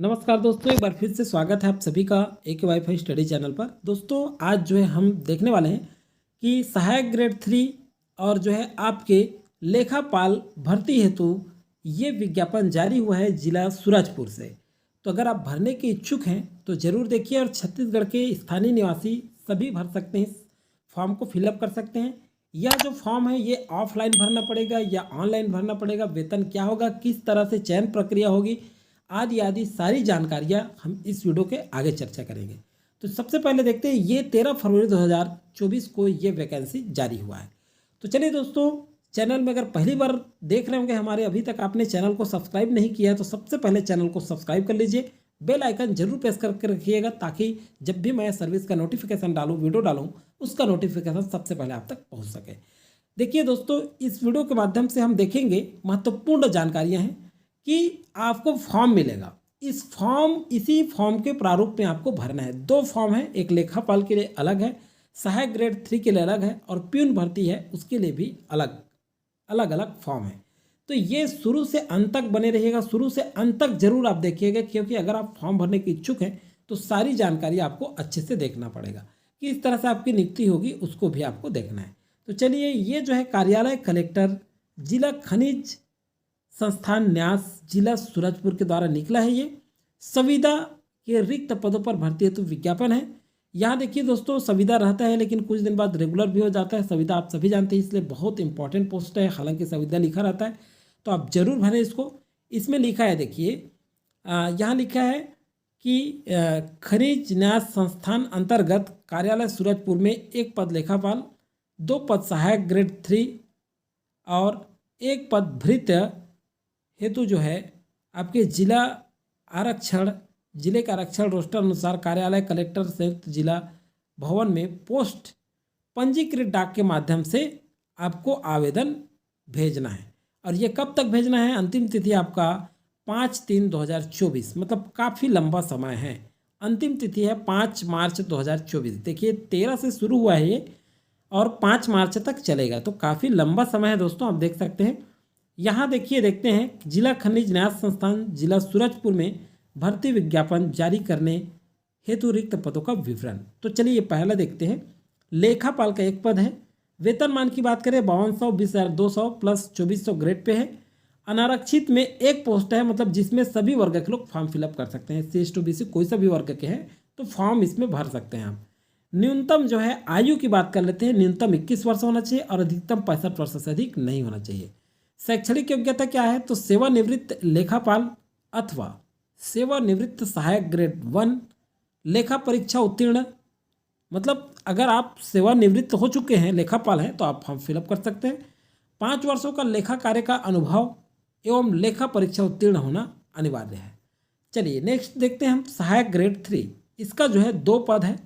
नमस्कार दोस्तों, एक बार फिर से स्वागत है आप सभी का एक वाईफाई स्टडी चैनल पर। दोस्तों आज जो है हम देखने वाले हैं कि सहायक ग्रेड 3 और जो है आपके लेखापाल भर्ती हेतु ये विज्ञापन जारी हुआ है जिला सूरजपुर से। तो अगर आप भरने के इच्छुक हैं तो ज़रूर देखिए। और छत्तीसगढ़ के स्थानीय निवासी सभी भर सकते हैं, इस फॉर्म को फिलअप कर सकते हैं। यह जो फॉर्म है ये ऑफलाइन भरना पड़ेगा या ऑनलाइन भरना पड़ेगा, वेतन क्या होगा, किस तरह से चयन प्रक्रिया होगी, आदि आदि सारी जानकारियां हम इस वीडियो के आगे चर्चा करेंगे। तो सबसे पहले देखते हैं, ये 13 फरवरी 2024 को ये वैकेंसी जारी हुआ है। तो चलिए दोस्तों, चैनल में अगर पहली बार देख रहे होंगे हमारे, अभी तक आपने चैनल को सब्सक्राइब नहीं किया है तो सबसे पहले चैनल को सब्सक्राइब कर लीजिए, बेल आइकन जरूर प्रेस करके रखिएगा ताकि जब भी मैं सर्विस का नोटिफिकेशन डालूँ, वीडियो डालूँ, उसका नोटिफिकेशन सबसे पहले आप तक पहुँच सके। देखिए दोस्तों, इस वीडियो के माध्यम से हम देखेंगे महत्वपूर्ण जानकारियाँ हैं कि आपको फॉर्म मिलेगा। इसी फॉर्म के प्रारूप में आपको भरना है। दो फॉर्म है, एक लेखापाल के लिए अलग है, सहायक ग्रेड 3 के लिए अलग है, और प्यून भर्ती है उसके लिए भी अलग अलग फॉर्म है। तो ये शुरू से अंत तक बने रहिएगा, शुरू से अंत तक जरूर आप देखिएगा, क्योंकि अगर आप फॉर्म भरने के इच्छुक हैं तो सारी जानकारी आपको अच्छे से देखना पड़ेगा कि इस तरह से आपकी नियुक्ति होगी, उसको भी आपको देखना है। तो चलिए, ये जो है कार्यालय कलेक्टर जिला खनिज संस्थान न्यास जिला सूरजपुर के द्वारा निकला है। ये संविदा के रिक्त पदों पर भर्ती हेतु विज्ञापन है। यहाँ देखिए दोस्तों, संविदा रहता है लेकिन कुछ दिन बाद रेगुलर भी हो जाता है। संविदा आप सभी जानते हैं, इसलिए बहुत इंपॉर्टेंट पोस्ट है। हालांकि संविदा लिखा रहता है तो आप जरूर भरें इसको। इसमें लिखा है, देखिए यहाँ लिखा है कि खनिज न्यास संस्थान अंतर्गत कार्यालय सूरजपुर में एक पद लेखापाल, 2 पद सहायक ग्रेड 3 और 1 पद भृत्य हेतु जो है आपके जिले का आरक्षण रोस्टर अनुसार कार्यालय कलेक्टर संयुक्त जिला भवन में पोस्ट पंजीकृत डाक के माध्यम से आपको आवेदन भेजना है। और ये कब तक भेजना है? अंतिम तिथि आपका 5/3/2024, मतलब काफ़ी लंबा समय है। अंतिम तिथि है 5 मार्च 2024। देखिए 13 से शुरू हुआ है ये और 5 मार्च तक चलेगा, तो काफ़ी लंबा समय है दोस्तों। आप देख सकते हैं यहाँ, देखिए देखते हैं, जिला खनिज न्यास संस्थान जिला सूरजपुर में भर्ती विज्ञापन जारी करने हेतु रिक्त पदों का विवरण। तो चलिए ये पहला देखते हैं। लेखापाल का 1 पद है। वेतनमान की बात करें 5200, 20,200 प्लस 2400 ग्रेड पे है। अनारक्षित में 1 पोस्ट है, मतलब जिसमें सभी वर्ग के लोग फॉर्म फिलअप कर सकते हैं। SC ST BC कोई सा भी वर्ग के हैं तो फॉर्म इसमें भर सकते हैं आप। न्यूनतम जो है आयु की बात कर लेते हैं, न्यूनतम 21 वर्ष होना चाहिए और अधिकतम 65 वर्ष से अधिक नहीं होना चाहिए। शैक्षणिक योग्यता क्या है? तो सेवानिवृत्त लेखापाल अथवा सेवानिवृत्त सहायक ग्रेड 1 लेखा परीक्षा उत्तीर्ण, मतलब अगर आप सेवानिवृत्त हो चुके हैं, लेखापाल हैं, तो आप फॉर्म फिलअप कर सकते हैं। 5 वर्षों का लेखा कार्य का अनुभव एवं लेखा परीक्षा उत्तीर्ण होना अनिवार्य है। चलिए नेक्स्ट देखते हैं हम, सहायक ग्रेड 3। इसका जो है 2 पद है,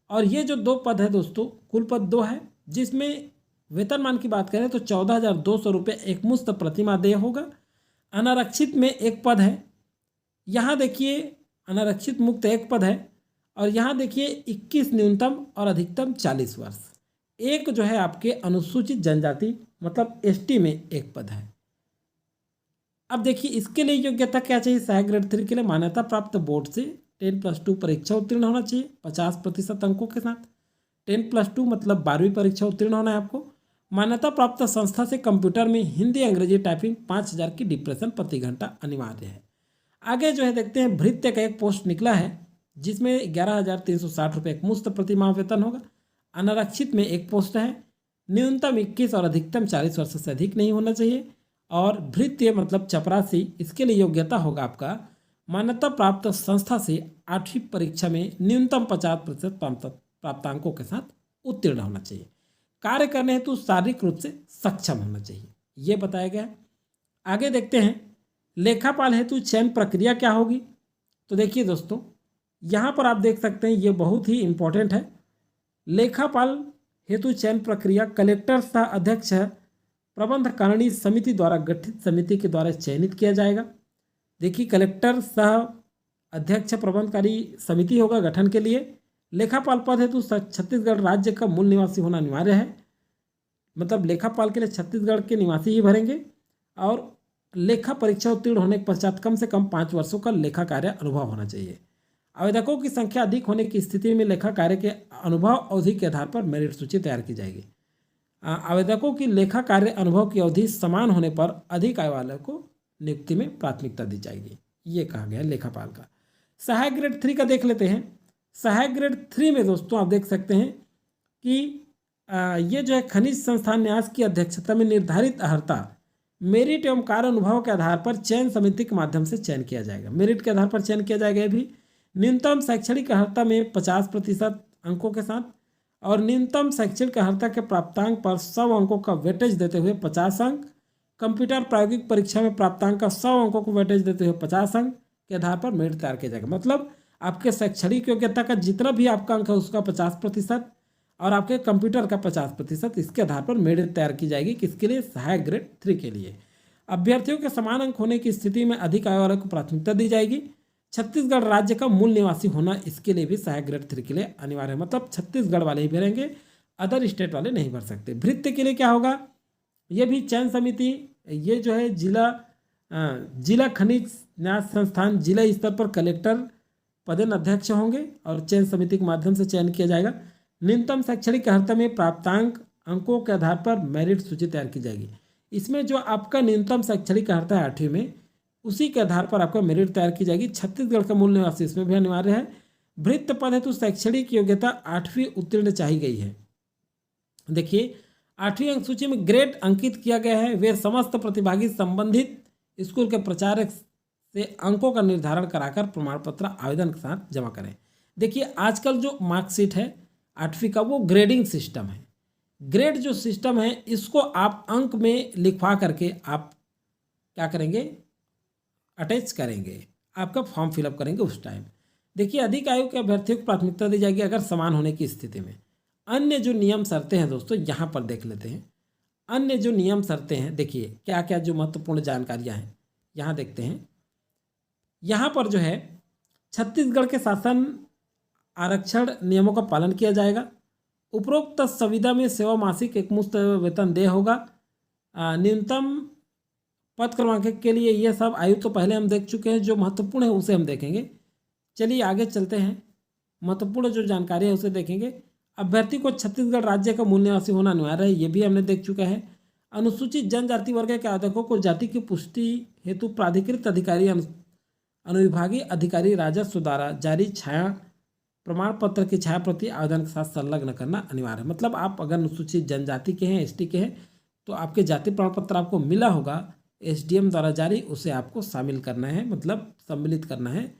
और ये जो 2 पद है दोस्तों, कुल पद 2 है, जिसमें वेतनमान की बात करें तो 14,200 रुपये एक मुश्त प्रतिमाह देय होगा। अनारक्षित में 1 पद है। यहाँ देखिए अनारक्षित मुक्त 1 पद है, और यहाँ देखिए 21 न्यूनतम और अधिकतम 40 वर्ष। एक जो है आपके अनुसूचित जनजाति मतलब ST में 1 पद है। अब देखिए इसके लिए योग्यता क्या चाहिए? सहायक ग्रेड 3 के लिए मान्यता प्राप्त बोर्ड से 10+2 परीक्षा उत्तीर्ण होना चाहिए 50% अंकों के साथ। 10+2 मतलब 12वीं परीक्षा उत्तीर्ण होना है आपको। मान्यता प्राप्त संस्था से कंप्यूटर में हिंदी अंग्रेजी टाइपिंग 5000 की डिप्रेशन प्रति घंटा अनिवार्य है। आगे जो है देखते हैं, भृत्य का 1 पोस्ट निकला है जिसमें 11,360 रुपये एक मुश्त प्रतिमाह वेतन होगा। अनारक्षित में 1 पोस्ट है, न्यूनतम 21 और अधिकतम 40 वर्ष से अधिक नहीं होना चाहिए। और भृत्य मतलब चपरासी, इसके लिए योग्यता होगा आपका मान्यता प्राप्त संस्था से 8वीं परीक्षा में न्यूनतम 50% प्राप्तांकों के साथ उत्तीर्ण होना चाहिए। कार्य करने हेतु शारीरिक रूप से सक्षम होना चाहिए, ये बताया गया है। आगे देखते हैं, लेखापाल हेतु चयन प्रक्रिया क्या होगी? तो देखिए दोस्तों, यहाँ पर आप देख सकते हैं, ये बहुत ही इंपॉर्टेंट है। लेखापाल हेतु चयन प्रक्रिया कलेक्टर सह अध्यक्ष प्रबंधकारिणी समिति द्वारा गठित समिति के द्वारा चयनित किया जाएगा। देखिए कलेक्टर सह अध्यक्ष प्रबंधकारी समिति होगा गठन के लिए। लेखापाल पद हेतु छत्तीसगढ़ राज्य का मूल निवासी होना अनिवार्य है, मतलब लेखापाल के लिए छत्तीसगढ़ के निवासी ही भरेंगे। और लेखा परीक्षा उत्तीर्ण होने के पश्चात कम से कम 5 वर्षों का लेखा कार्य अनुभव होना चाहिए। आवेदकों की संख्या अधिक होने की स्थिति में लेखा कार्य के अनुभव अवधि के आधार पर मेरिट सूची तैयार की जाएगी। आवेदकों की लेखा कार्य अनुभव की अवधि समान होने पर अधिक आयु वाले को नियुक्ति में प्राथमिकता दी जाएगी, ये कहा गया है लेखापाल का। सहायक ग्रेड 3 का देख लेते हैं। सहायक ग्रेड 3 में दोस्तों आप देख सकते हैं कि ये जो है खनिज संस्थान न्यास की अध्यक्षता में निर्धारित अर्हता मेरिट एवं कार्य अनुभव के आधार पर चयन समिति के माध्यम से चयन किया जाएगा। मेरिट के आधार पर चयन किया जाएगा। ये भी न्यूनतम शैक्षणिक अर्हता में 50% अंकों के साथ और न्यूनतम शैक्षणिक अर्हता के प्राप्तांक पर 100 अंकों का वेटेज देते हुए 50 अंक, कंप्यूटर प्रायोगिक परीक्षा में प्राप्तांक का 100 अंकों को वेटेज देते हुए 50 अंक के आधार पर मेरिट तैयार किया जाएगा। मतलब आपके शैक्षणिक योग्यता का जितना भी आपका अंक है उसका 50% और आपके कंप्यूटर का 50%, इसके आधार पर मेरिट तैयार की जाएगी। किसके लिए? सहायक ग्रेड 3 के लिए। अभ्यर्थियों के समान अंक होने की स्थिति में अधिक आयु वाले को प्राथमिकता दी जाएगी। छत्तीसगढ़ राज्य का मूल निवासी होना इसके लिए भी सहायक ग्रेड 3 के लिए अनिवार्य है। मतलब छत्तीसगढ़ वाले ही भरेंगे, अदर स्टेट वाले नहीं भर सकते। भृत्य के लिए क्या होगा? ये भी चयन समिति, ये जो है जिला खनिज न्यास संस्थान जिला स्तर पर कलेक्टर पदेन अध्यक्ष होंगे और चयन समिति के माध्यम से चयन किया जाएगा। न्यूनतम शैक्षणिक अर्हता में प्राप्तांक अंकों के आधार पर मेरिट सूची तैयार की जाएगी। इसमें जो आपका न्यूनतम शैक्षणिक अर्हता है 8वीं में, उसी के आधार पर आपका मेरिट तैयार की जाएगी। छत्तीसगढ़ का मूल निवासी इसमें भी अनिवार्य है। भृत्य पद हेतु शैक्षणिक योग्यता 8वीं उत्तीर्ण चाहिए गई है। देखिए 8वीं अंक सूची में ग्रेड अंकित किया गया है। वे समस्त प्रतिभागी संबंधित स्कूल के प्राचार्य से अंकों का निर्धारण कराकर प्रमाण पत्र आवेदन के साथ जमा करें। देखिए आजकल जो मार्कशीट है 8वीं का वो ग्रेडिंग सिस्टम है। ग्रेड जो सिस्टम है इसको आप अंक में लिखवा करके आप क्या करेंगे? अटैच करेंगे, आपका फॉर्म फिलअप करेंगे उस टाइम। देखिए अधिक आयु के अभ्यर्थियों को प्राथमिकता दी जाएगी अगर समान होने की स्थिति में। अन्य जो नियम शर्तें हैं दोस्तों यहाँ पर देख लेते हैं। अन्य जो नियम शर्तें हैं, देखिए क्या क्या जो महत्वपूर्ण जानकारियाँ हैं यहाँ देखते हैं। यहाँ पर जो है छत्तीसगढ़ के शासन आरक्षण नियमों का पालन किया जाएगा। उपरोक्त संविदा में सेवा मासिक एकमुश्त वेतन देय होगा। न्यूनतम पद क्रमांक के लिए ये सब आयु तो पहले हम देख चुके हैं, जो महत्वपूर्ण है उसे हम देखेंगे। चलिए आगे चलते हैं, महत्वपूर्ण जो जानकारी है उसे देखेंगे। अभ्यर्थी को छत्तीसगढ़ राज्य का मूल निवासी होना अनिवार्य है, ये भी हमने देख चुका है। अनुसूचित जनजाति वर्ग के आवेदकों को जाति की पुष्टि हेतु प्राधिकृत अधिकारी अनुविभागीय अधिकारी राजस्व द्वारा जारी छाया प्रमाण पत्र की छाया प्रति आवेदन के साथ संलग्न करना अनिवार्य है। मतलब आप अगर अनुसूचित जनजाति के हैं, एसटी के हैं, तो आपके जाति प्रमाण पत्र आपको मिला होगा एसडीएम द्वारा जारी, उसे आपको शामिल करना है, मतलब सम्मिलित करना है।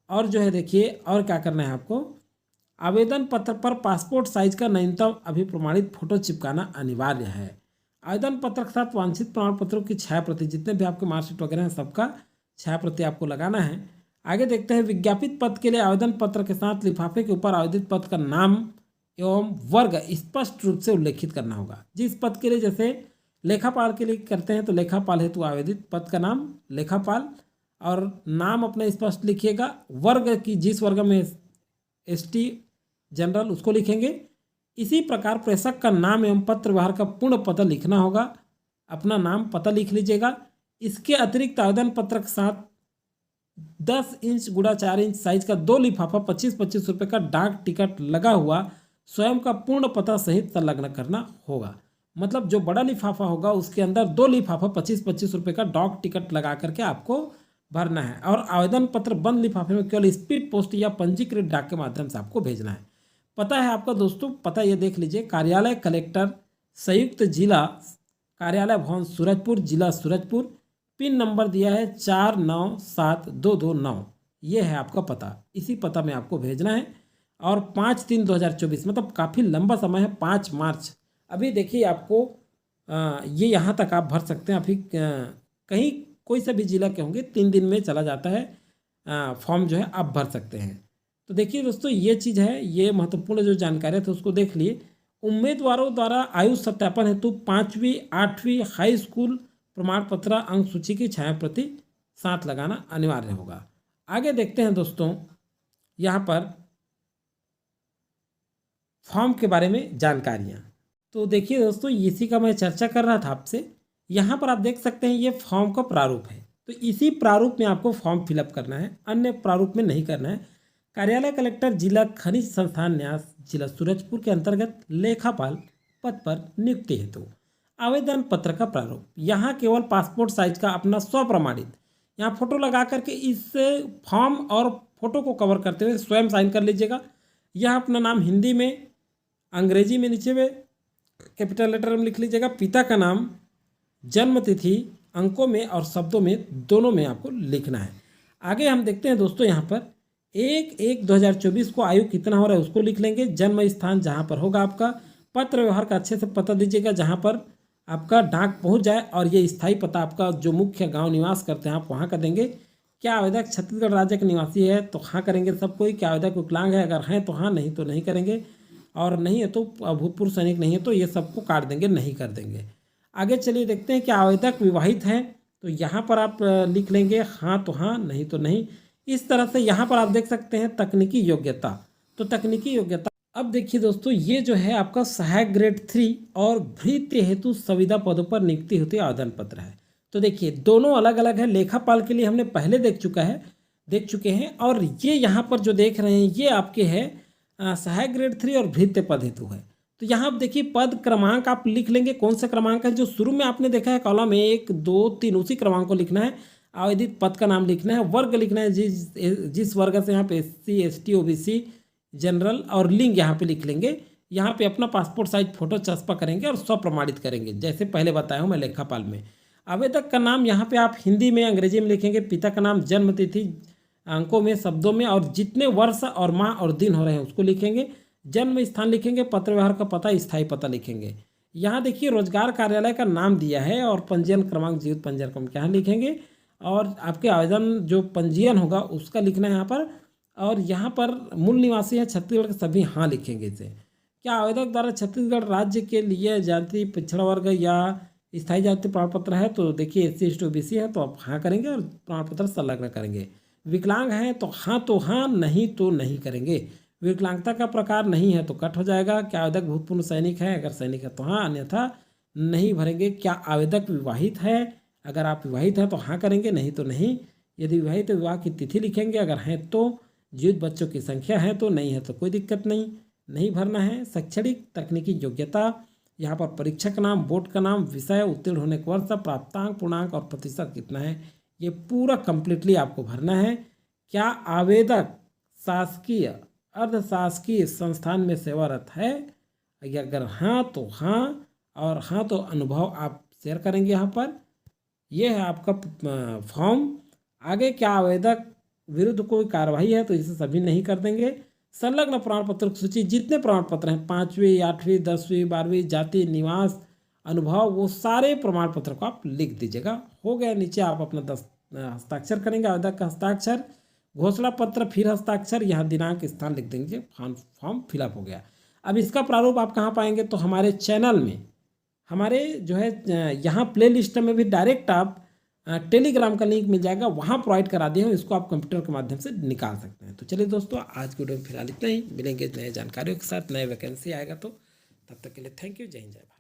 और जो है देखिए और क्या करना है आपको, आवेदन पत्र पर पासपोर्ट साइज का न्यूनतम अभिप्रमाणित फोटो चिपकाना अनिवार्य है। आवेदन पत्र के साथ वांछित प्रमाण पत्रों की छाया प्रति, जितने भी आपके मार्कशीट वगैरह हैं सबका छाया प्रति आपको लगाना है। आगे देखते हैं, विज्ञापित पद के लिए आवेदन पत्र के साथ लिफाफे के ऊपर आवेदित पद का नाम एवं वर्ग स्पष्ट रूप से उल्लेखित करना होगा। जिस पद के लिए, जैसे लेखापाल के लिए करते हैं तो लेखापाल हेतु आवेदित पद का नाम लेखापाल और नाम अपना स्पष्ट लिखिएगा। वर्ग की जिस वर्ग में एसटी जनरल उसको लिखेंगे। इसी प्रकार प्रेषक का नाम एवं पत्र व्यवहार का पूर्ण पता लिखना होगा। अपना नाम पता लिख लीजिएगा। इसके अतिरिक्त आवेदन पत्र के साथ 10 इंच गुणा 4 इंच साइज का 2 लिफाफा 25-25 रुपये का डाक टिकट लगा हुआ स्वयं का पूर्ण पता सहित संलग्न करना होगा। मतलब जो बड़ा लिफाफा होगा उसके अंदर 2 लिफाफा 25-25 रुपये का डाक टिकट लगा करके आपको भरना है। और आवेदन पत्र बंद लिफाफे में केवल स्पीड पोस्ट या पंजीकृत डाक के माध्यम से आपको भेजना है। पता है आपका दोस्तों, पता ये देख लीजिए, कार्यालय कलेक्टर संयुक्त जिला कार्यालय भवन सूरजपुर, जिला सूरजपुर। पिन नंबर दिया है 497229। ये है आपका पता, इसी पता में आपको भेजना है। और 5/3/2024 मतलब काफ़ी लंबा समय है, 5 मार्च। अभी देखिए आपको ये यहाँ तक आप भर सकते हैं। अभी कहीं कोई सा भी जिला के होंगे 3 दिन में चला जाता है फॉर्म, जो है आप भर सकते हैं। तो देखिए दोस्तों ये चीज़ है, ये महत्वपूर्ण जो जानकारी है तो उसको देख लिए। उम्मीदवारों द्वारा आयु सत्यापन हेतु 5वीं 8वीं हाई स्कूल प्रमाण पत्र अंक सूची की छाया प्रति साथ लगाना अनिवार्य होगा। आगे देखते हैं दोस्तों यहाँ पर फॉर्म के बारे में जानकारियाँ। तो देखिए दोस्तों इसी का मैं चर्चा कर रहा था आपसे यहाँ पर आप देख सकते हैं ये फॉर्म का प्रारूप है, तो इसी प्रारूप में आपको फॉर्म फिलअप करना है, अन्य प्रारूप में नहीं करना है। कार्यालय कलेक्टर जिला खनिज संस्थान न्यास जिला सूरजपुर के अंतर्गत लेखापाल पद पर नियुक्ति हेतु आवेदन पत्र का प्रारूप। यहाँ केवल पासपोर्ट साइज का अपना स्वप्रमाणित यहाँ फोटो लगा करके इस फॉर्म और फोटो को कवर करते हुए स्वयं साइन कर लीजिएगा। यह अपना नाम हिंदी में, अंग्रेजी में नीचे में कैपिटल लेटर में लिख लीजिएगा। पिता का नाम, जन्म तिथि अंकों में और शब्दों में दोनों में आपको लिखना है। आगे हम देखते हैं दोस्तों, यहाँ पर 1/1/2024 को आयु कितना हो रहा है उसको लिख लेंगे। जन्म स्थान जहाँ पर होगा आपका, पत्र व्यवहार का अच्छे से पता दीजिएगा जहाँ पर आपका डाक पहुँच जाए, और ये स्थायी पता आपका जो मुख्य गांव निवास करते हैं आप वहाँ का देंगे। क्या आवेदक छत्तीसगढ़ राज्य के निवासी है तो हाँ करेंगे सब कोई। क्या आवेदक विकलांग है, अगर हैं तो हाँ, नहीं तो नहीं करेंगे, और नहीं है तो भूतपूर्व सैनिक नहीं है तो ये सबको काट देंगे, नहीं कर देंगे। आगे चलिए देखते हैं कि आवेदक विवाहित हैं तो यहाँ पर आप लिख लेंगे हाँ तो हाँ, नहीं तो नहीं। इस तरह से यहाँ पर आप देख सकते हैं तकनीकी योग्यता, तो तकनीकी योग्यता। अब देखिए दोस्तों, ये जो है आपका सहायक ग्रेड 3 और भृत्य हेतु संविदा पदों पर नियुक्ति हेतु आवेदन पत्र है। तो देखिए दोनों अलग अलग है। लेखापाल के लिए हमने पहले देख चुके हैं, और ये यहाँ पर जो देख रहे हैं ये आपके है सहायक ग्रेड 3 और भृत्य पद हेतु है। तो यहाँ आप देखिए पद क्रमांक आप लिख लेंगे, कौन सा क्रमांक है जो शुरू में आपने देखा है कॉलम 1, 2, 3, उसी क्रमांक को लिखना है। आवेदित पद का नाम लिखना है, वर्ग लिखना है, जिस वर्ग से यहाँ पे SC ST OBC जनरल, और लिंग यहाँ पे लिख लेंगे। यहाँ पे अपना पासपोर्ट साइज फोटो चस्पा करेंगे और स्वप्रमाणित करेंगे, जैसे पहले बताया हूँ मैं लेखापाल में। आवेदक का नाम यहाँ पे आप हिंदी में, अंग्रेजी में लिखेंगे। पिता का नाम, जन्म तिथि अंकों में, शब्दों में, और जितने वर्ष और माह और दिन हो रहे हैं उसको लिखेंगे। जन्म स्थान लिखेंगे, पत्र व्यवहार का पता, स्थायी पता लिखेंगे। यहाँ देखिए रोजगार कार्यालय का नाम दिया है, और पंजीयन क्रमांक, जीवित पंजीयन क्रमांक यहाँ लिखेंगे, और आपके आवेदन जो पंजीयन होगा उसका लिखना है यहाँ पर। और यहाँ पर मूल निवासी है छत्तीसगढ़ के सभी हाँ लिखेंगे इसे। क्या आवेदक द्वारा छत्तीसगढ़ राज्य के लिए जाति पिछड़ा वर्ग या स्थायी जाति प्रमाण पत्र है, तो देखिए SC ST OBC है तो आप हाँ करेंगे और प्रमाण पत्र संलग्न करेंगे। विकलांग है तो हाँ, नहीं तो नहीं करेंगे। विकलांगता का प्रकार नहीं है तो कट हो जाएगा। क्या आवेदक भूतपूर्व सैनिक है, अगर सैनिक है तो हाँ, अन्यथा नहीं भरेंगे। क्या आवेदक विवाहित है, अगर आप विवाहित हैं तो हाँ करेंगे, नहीं तो नहीं। यदि विवाहित तो विवाह की तिथि लिखेंगे, अगर हैं तो। जीवित बच्चों की संख्या है तो, नहीं है तो कोई दिक्कत नहीं भरना है। शैक्षणिक तकनीकी योग्यता, यहाँ पर परीक्षा का नाम, बोर्ड का नाम, विषय, उत्तीर्ण होने का वर्ष, प्राप्तांक, पूर्णांक और प्रतिशत कितना है, ये पूरा कंप्लीटली आपको भरना है। क्या आवेदक शासकीय अर्धशासकीय संस्थान में सेवारत है, अगर हाँ तो हाँ, और हाँ तो अनुभव आप शेयर करेंगे यहाँ पर। यह है आपका फॉर्म। आगे क्या आवेदक विरुद्ध कोई कार्रवाई है तो इसे सभी नहीं कर देंगे। संलग्न प्रमाण पत्र की सूची, जितने प्रमाण पत्र हैं 5वीं 8वीं 10वीं 12वीं, जाति, निवास, अनुभव, वो सारे प्रमाण पत्र को आप लिख दीजिएगा। हो गया। नीचे आप अपना हस्ताक्षर करेंगे, आवेदक का हस्ताक्षर, घोषणा पत्र, फिर हस्ताक्षर, यहाँ दिनांक स्थान लिख देंगे। फॉर्म फिलअप हो गया। अब इसका प्रारूप आप कहाँ पाएंगे, तो हमारे चैनल में, हमारे जो है यहाँ प्ले लिस्ट में भी डायरेक्ट आप टेलीग्राम का लिंक मिल जाएगा, वहाँ प्रोवाइड करा दिए हैं। इसको आप कंप्यूटर के माध्यम से निकाल सकते हैं। तो चलिए दोस्तों, आज की वीडियो में फिलहाल इतना ही। मिलेंगे नए जानकारियों के साथ, नए वैकेंसी आएगा तो। तब तक के लिए थैंक यू। जय हिंद, जय भारत।